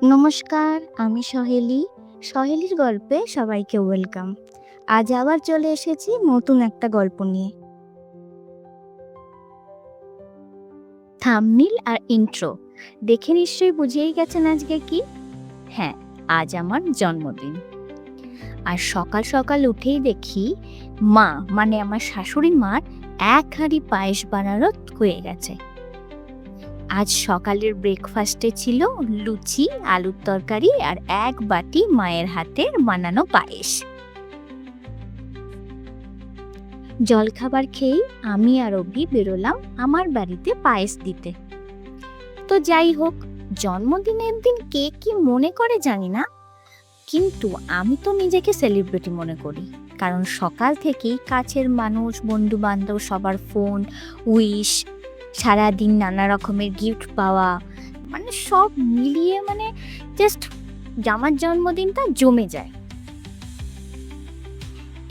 নমস্কার, আমি সহেলি। সহেলির গল্পে সবাইকে ওয়েলকাম। আজ আবার চলে এসেছি নতুন একটা গল্প নিয়ে। থাম্বনেইল আর ইন্ট্রো দেখে নিশ্চয়ই বুঝেই গেছেন আজকে কি। হ্যাঁ, আজ আমার জন্মদিন। আর সকাল সকাল উঠেই দেখি মা মানে আমার শাশুড়ি মার এক হাঁড়ি পায়েস বানানো হয়ে গেছে। আজ সকালের ব্রেকফাস্টে ছিল লুচি, আলুর তরকারি আর এক বাটি মায়ের হাতের বানানো পায়েস। জলখাবার খেয়েই আমি আর অভি বেরোলাম আমার বাড়িতে পায়েস দিতে। তো যাই হোক, জন্মদিনের দিন কে কি মনে করে জানি না, কিন্তু আমি তো নিজেকে সেলিব্রিটি মনে করি। কারণ সকাল থেকেই কাছের মানুষ, বন্ধু বান্ধব সবার ফোন, উইশ, সারাদিন নানা রকমের গিফট পাওয়া, মানে সব মিলিয়ে জাস্ট আমার জন্মদিনটা জমে যায়।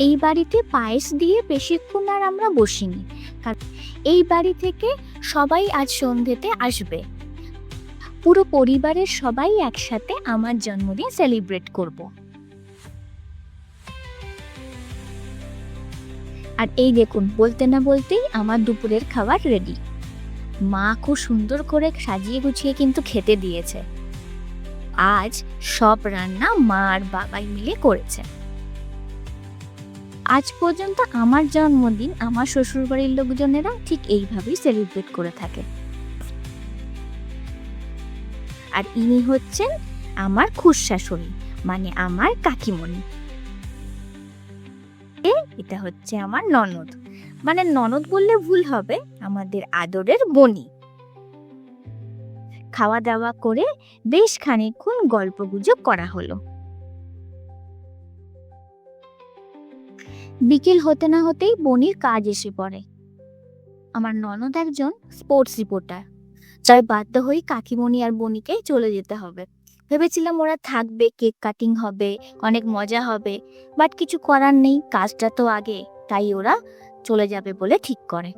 এই বাড়িতে পায়েস দিয়ে বেশিক্ষণ আর আমরা বসিনি, কারণ এই বাড়ি থেকে সবাই আজ সন্ধ্যেতে আসবে। পুরো পরিবারের সবাই একসাথে আমার জন্মদিন সেলিব্রেট করব। আর এই দেখুন, বলতে না বলতেই আমার দুপুরের খাবার রেডি। মা খুব সুন্দর করে সাজিয়ে গুছিয়ে কিন্তু খেতে দিয়েছে। আজ সব রান্না মা আর বাবাই মিলে করেছে। আজ পর্যন্ত আমার জন্মদিন আমার শ্বশুরবাড়ির লোকজনেরা ঠিক এইভাবেই সেলিব্রেট করে থাকে। আর ইনি হচ্ছেন আমার খুড়শাশুড়ি, মানে আমার কাকিমণি। এটা হচ্ছে আমার ননদ, মানে ননদ বললে ভুল হবে, আমাদের আদরের বনি। খাওয়া দাওয়া করে বেশ খানিকক্ষণ গল্পগুজব করা হলো। বিকেল হতে না হতেই বনির কাজ এসে পড়ে। আমার ননদ একজন স্পোর্টস রিপোর্টার, তাই বাধ্য হয়ে কাকিমণি আর বনিকে চলে যেতে হবে। ভেবেছিলাম ওরা থাকবে, কেক কাটিং হবে, অনেক মজা হবে, বাট কিছু করার নেই, কাজটা তো আগে, তাই ওরা চলে যাবে বলে ঠিক করে।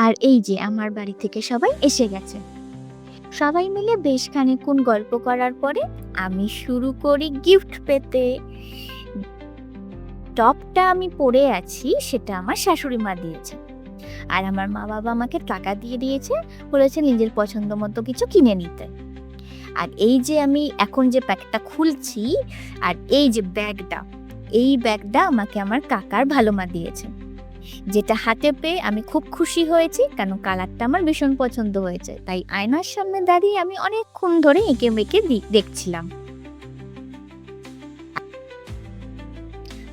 আর এই যে আমার বাড়ি থেকে সবাই এসে গেছে। সবাই মিলে বেশ খানিকক্ষণ গল্প করার পরে আমি শুরু করি গিফট পেতে। টপটা আমি পরে আছি, সেটা আমার শাশুড়ি মা দিয়েছে। আর আমার মা বাবা আমাকে টাকা দিয়ে দিয়েছে, বলেছে নিজের পছন্দ মতো কিছু কিনে নিতে। আর এই যে আমি এখন যে প্যাকটা খুলছি, আর এই যে ব্যাগটা, এই ব্যাগটা আমাকে আমার কাকার ভালো মা দিয়েছে, যেটা হাতে পেয়ে আমি খুব খুশি হয়েছি, কারণ কালারটা আমার ভীষণ পছন্দ হয়েছে। তাই আয়নার সামনে দাঁড়িয়ে আমি অনেকক্ষণ ধরে এঁকে মেকে দেখছিলাম।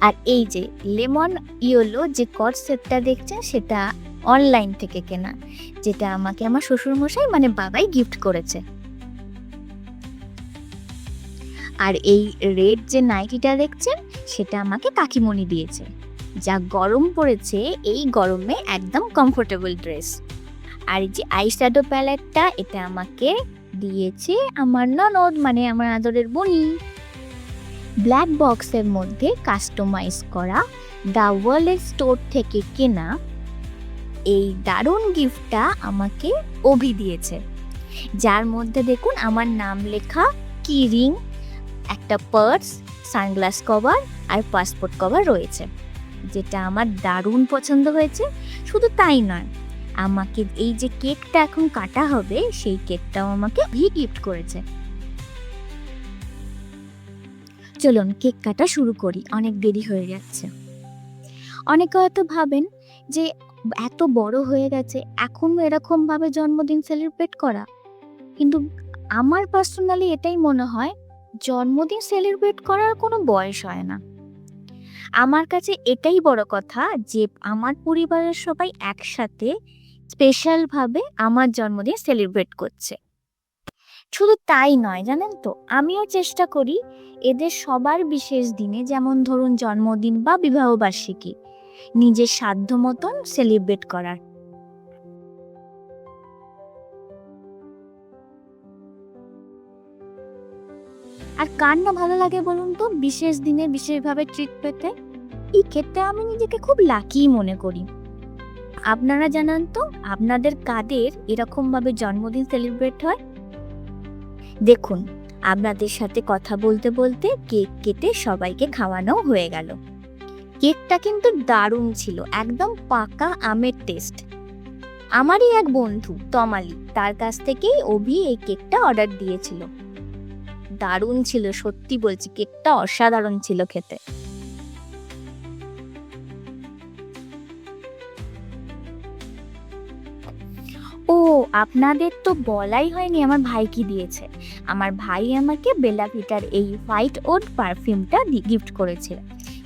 আর এই যে লেমন ইয়েলো যে কট সেটটা দেখছেন, সেটা অনলাইন থেকে কেনা, যেটা আমাকে আমার শ্বশুরমশাই মানে বাবাই গিফট করেছে। আর এই রেড যে নাইটিটা দেখছেন, সেটা আমাকে কাকিমণি দিয়েছে। যা গরম পড়েছে, এই গরমে একদম কমফোর্টেবল ড্রেস। আর এই যে আইশ্যাডো প্যালেটটা, এটা আমাকে দিয়েছে আমার ননদ, মানে আমার আদরের বনি। ব্ল্যাক বক্সের মধ্যে কাস্টমাইজ করা দ্য ওয়ার্ল্ড স্টোর থেকে কেনা এই দারুণ গিফটটা আমাকে অভি দিয়েছে, যার মধ্যে দেখুন আমার নাম লেখা কি রিং, একটা পার্স, সানগ্লাস কভার আর পাসপোর্ট কভার রয়েছে, যেটা আমার দারুণ পছন্দ হয়েছে। শুধু তাই নয়, আমাকে এই যে কেকটা এখন কাটা হবে, সেই কেকটাও আমাকে গিফট করেছে। চলুন কেক কাটা শুরু করি, অনেক দেরি হয়ে যাচ্ছে। অনেকে হয়তো ভাবেন যে এত বড় হয়ে গেছে, এখনো এরকম ভাবে জন্মদিন সেলিব্রেট করা, কিন্তু আমার পার্সোনালি এটাই মনে হয়, জন্মদিন সেলিব্রেট করার কোনো বয়স হয় না। আমার কাছে এটাই বড় কথা যে আমার পরিবারের সবাই একসাথে স্পেশালভাবে আমার জন্মদিন সেলিব্রেট করছে। শুধু তাই নয়, জানেন তো, আমিও চেষ্টা করি এদের সবার বিশেষ দিনে, যেমন ধরুন জন্মদিন বা বিবাহবার্ষিকী, নিজের সাধ্য মতন সেলিব্রেট করার। আর কার না ভালো লাগে বলুন তো, বিশেষ দিনে বিশেষভাবে ট্রিট পেতে। এই ক্ষেত্রে আমি নিজেকে খুব লাকি মনে করি। আপনারা জানান তো, আপনাদের কাদের এরকম ভাবে জন্মদিন সেলিব্রেট হয়? দেখুন, আপনাদের সাথে কথা বলতে বলতে কেক কেটে সবাইকে খাওয়ানো হয়ে গেল। কেকটা কিন্তু দারুণ ছিল, একদম পাকা আমের টেস্ট। আমারই এক বন্ধু তমালি, তার কাছ থেকেই অভি এই কেকটা অর্ডার দিয়েছিল। দারুণ ছিল, সত্যি বলছি, কেকটা অসাধারণ ছিল খেতে। ও, আপনাদের তো বলাই হয়নি আমার ভাই কি দিয়েছে। আমার ভাই আমাকে বেলা ভিটার এই হোয়াইট ওট পারফিউমটা গিফট করেছিল,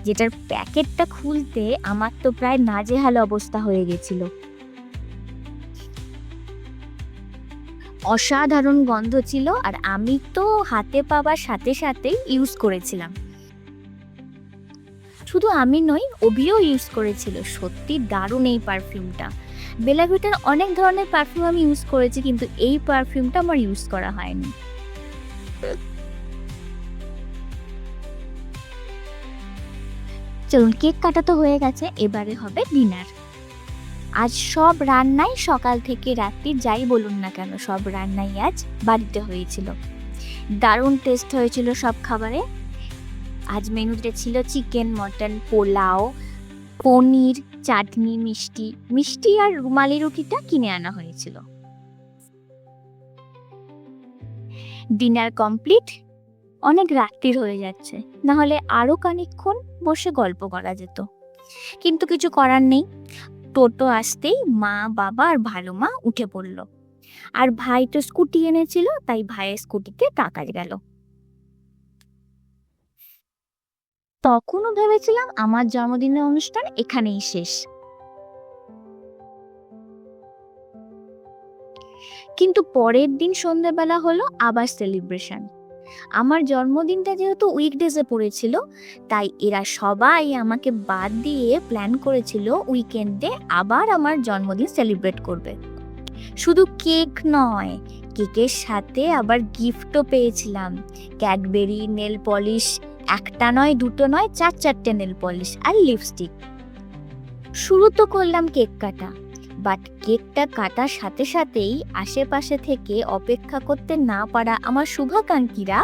যেটার প্যাকেটটা খুলতে আমার তো প্রায় নাজেহাল অবস্থা হয়ে গেছিল। অসাধারণ গন্ধ ছিল, আর আমি তো হাতে পাওয়ার সাথে সাথেই ইউজ করেছিলাম। শুধু আমি নই, অভিও ইউজ করেছিল। সত্যি দারুণ এই পারফিউমটা। বেলা ভিটার অনেক ধরনের পারফিউম আমি ইউজ করেছি, কিন্তু এই পারফিউমটা আমার ইউজ করা হয়নি। চলুন, কেক কাটা তো হয়ে গেছে, এবারে হবে ডিনার। আজ সব রান্নাই সকাল থেকে রাত্রি যাই বলুন না কেন, সব রান্নাই আজ বাড়িতে হয়েছিল। দারুণ টেস্ট হয়েছিল সব খাবারে। আজ মেনুতে ছিল চিকেন, মটন, পোলাও, পনির, চাটনি, মিষ্টি মিষ্টি আর রুমালি রুটিটা কিনে আনা হয়েছিল। Dinner complete. অনেক রাত্রির হয়ে যাচ্ছে, না হলে আরো খানিকক্ষণ বসে গল্প করা যেত, কিন্তু কিছু করার নেই। টোটো আসতেই মা, বাবা আর ভালো মা উঠে পড়লো। আর ভাই তো স্কুটি এনেছিল, তাই ভাইয়ের স্কুটিতে টাকা গেল। তখনও ভেবেছিলাম আমার জন্মদিনের অনুষ্ঠান এখানেই শেষ, কিন্তু পরের দিন সন্ধ্যেবেলা হলো আবার সেলিব্রেশন। আমার জন্মদিনটা যেহেতু উইকডেজে পড়েছিল, তাই এরা সবাই আমাকে বাদ দিয়ে প্ল্যান করেছিল উইকেন্ডে আবার আমার জন্মদিন সেলিব্রেট করবে। শুধু কেক নয়, কেকের সাথে আবার গিফটও পেয়েছিলাম। ক্যাডবেরি, নেল পলিশ, একটা নয়, দুটো নয়, 4-4টে নেল পলিশ আর লিপস্টিক। শুরু তো করলাম কেক কাটা, বাট কেকটা কাটার সাথে সাথেই আশেপাশে থেকে অপেক্ষা করতে না পারা আমার শুভাকাঙ্ক্ষীরা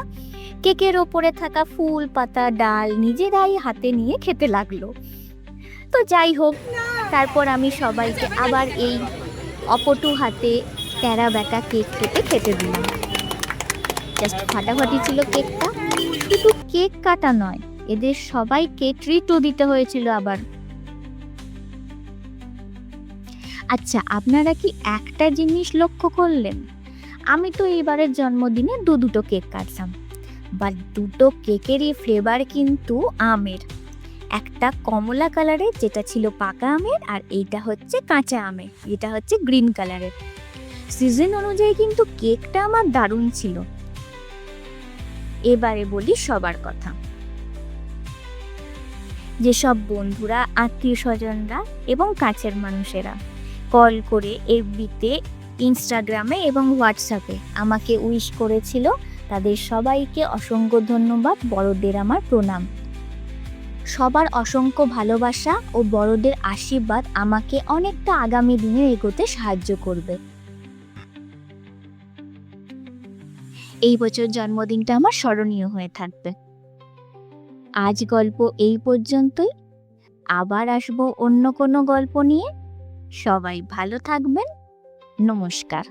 কেকের ওপরে থাকা ফুল, পাতা, ডাল নিজেরাই হাতে নিয়ে খেতে লাগলো। তো যাই হোক, তারপর আমি সবাইকে আবার এই অপটু হাতে ট্যারা ব্যাটা কেক কেটে খেতে দিলাম। জাস্ট ফাটাফাটি ছিল কেকটা। শুধু কেক কাটা নয়, এদের সবাইকে ট্রিটও দিতে হয়েছিল আবার। আচ্ছা, আপনারা কি একটা জিনিস লক্ষ্য করলেন? আমি তো এইবারের জন্মদিনে দুটো কেক কাটলাম, বাট দুটো কেকেরই ফ্লেভার কিন্তু আমের। একটা কমলা কালারের, যেটা ছিল পাকা আমের, আর এইটা হচ্ছে কাঁচা আমের, যেটা হচ্ছে গ্রিন কালারের। সিজন অনুযায়ী কিন্তু কেকটা আমার দারুণ ছিল। এবারে বলি সবার কথা। যেসব বন্ধুরা, আত্মীয় স্বজনরা এবং কাছের মানুষেরা কল করে এফবিতে, ইনস্টাগ্রামে এবং হোয়াটসঅ্যাপে আমাকে উইশ করেছিল, তাদের সবাইকে অসংখ্য ধন্যবাদ, বড়দের আমার প্রণাম। সবার অসংখ্য ভালোবাসা ও বড়দের আশীর্বাদ আমাকে অনেকটা আগামী দিনে এগোতে সাহায্য করবে। এই বছর জন্মদিনটা আমার স্মরণীয় হয়ে থাকবে। আজ গল্প এই পর্যন্তই। আবার আসবো অন্য কোনো গল্প নিয়ে। সবাই ভালো থাকবেন। নমস্কার।